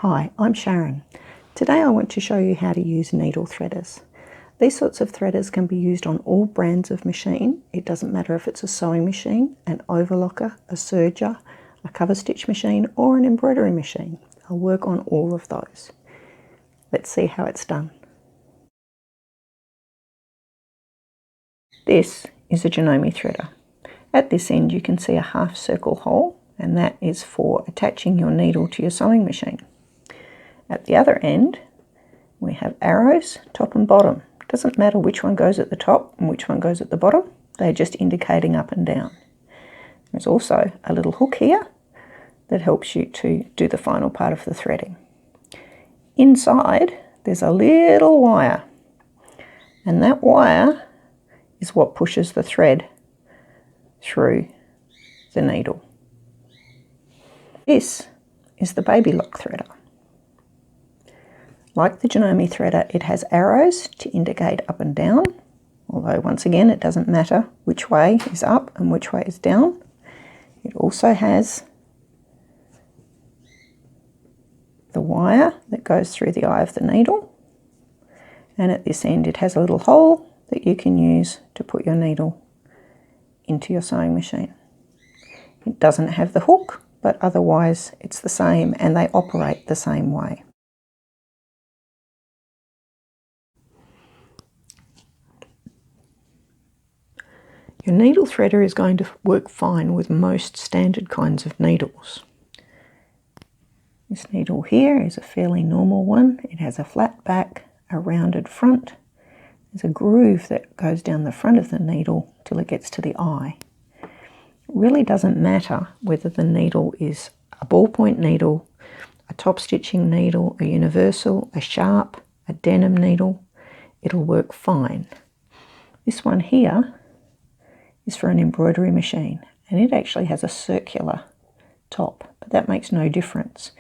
Hi, I'm Sharyn. Today I want to show you how to use needle threaders. These sorts of threaders can be used on all brands of machine. It doesn't matter if it's a sewing machine, an overlocker, a serger, a cover stitch machine or an embroidery machine. I'll work on all of those. Let's see how it's done. This is a Janome threader. At this end you can see a half circle hole, and that is for attaching your needle to your sewing machine. At the other end, we have arrows, top and bottom. It doesn't matter which one goes at the top and which one goes at the bottom. They're just indicating up and down. There's also a little hook here that helps you to do the final part of the threading. Inside, there's a little wire, and that wire is what pushes the thread through the needle. This is the Babylock threader. Like the Janome threader, it has arrows to indicate up and down, although once again it doesn't matter which way is up and which way is down. It also has the wire that goes through the eye of the needle, and at this end it has a little hole that you can use to put your needle into your sewing machine. It doesn't have the hook, but otherwise it's the same and they operate the same way. Your needle threader is going to work fine with most standard kinds of needles. This needle here is a fairly normal one. It has a flat back, a rounded front. There's a groove that goes down the front of the needle till it gets to the eye. It really doesn't matter whether the needle is a ballpoint needle, a top stitching needle, a universal, a sharp, a denim needle. It'll work fine. This one here is for an embroidery machine, and it actually has a circular top, but that makes no difference.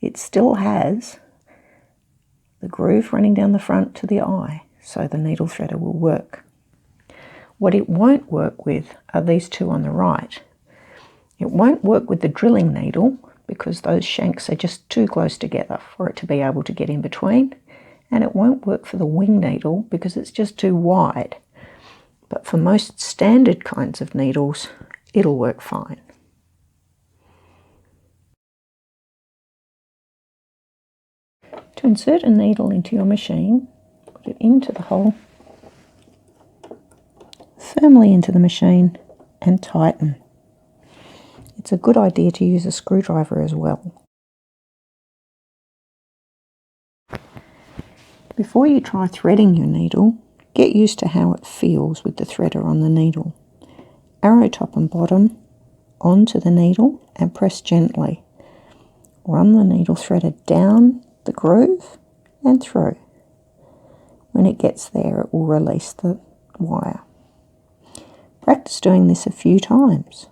It still has the groove running down the front to the eye, so the needle threader will work. What it won't work with are these two on the right. It won't work with the drilling needle because those shanks are just too close together for it to be able to get in between, and it won't work for the wing needle because it's just too wide. But for most standard kinds of needles, it'll work fine. To insert a needle into your machine, put it into the hole, firmly into the machine, and tighten. It's a good idea to use a screwdriver as well. Before you try threading your needle, get used to how it feels with the threader on the needle. Arrow top and bottom onto the needle and press gently. Run the needle threader down the groove and through. When it gets there, it will release the wire. Practice doing this a few times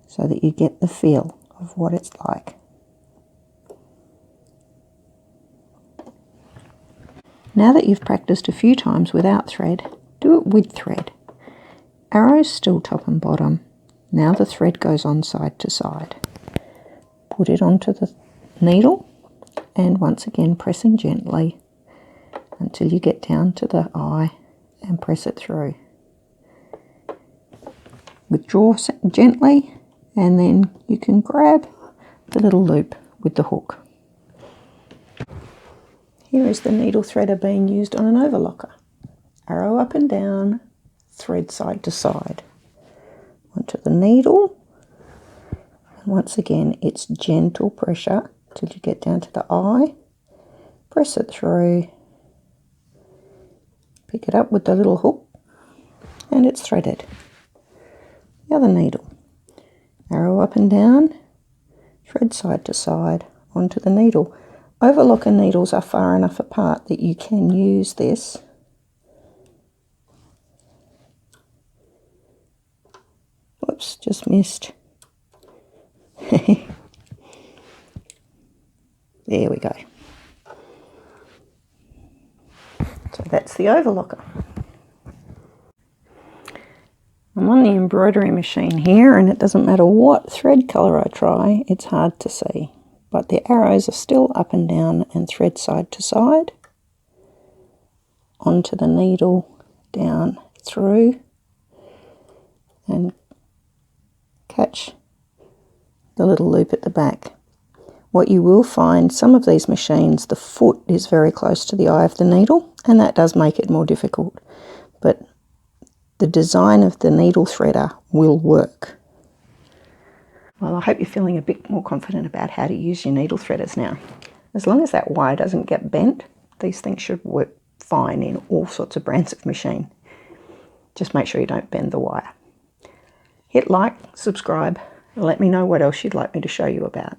so that you get the feel of what it's like. Now that you've practiced a few times without thread, do it with thread. Arrows still top and bottom. Now the thread goes on side to side. Put it onto the needle and once again pressing gently until you get down to the eye and press it through. Withdraw gently and then you can grab the little loop with the hook. Here is the needle threader being used on an overlocker. Arrow up and down, thread side to side. Onto the needle. And once again, it's gentle pressure till you get down to the eye. Press it through. Pick it up with the little hook and it's threaded. The other needle. Arrow up and down, thread side to side onto the needle. Overlocker needles are far enough apart that you can use this Whoops, just missed. There we go. So that's the overlocker. I'm on the embroidery machine here, and it doesn't matter what thread colour I try, it's hard to see. but the arrows are still up and down and thread side to side, onto the needle, down through, and catch the little loop at the back. What you will find, some of these machines, the foot is very close to the eye of the needle, and that does make it more difficult. But the design of the needle threader will work. Well, I hope you're feeling a bit more confident about how to use your needle threaders now. As long as that wire doesn't get bent, these things should work fine in all sorts of brands of machine. Just make sure you don't bend the wire. Hit like, subscribe, and let me know what else you'd like me to show you about.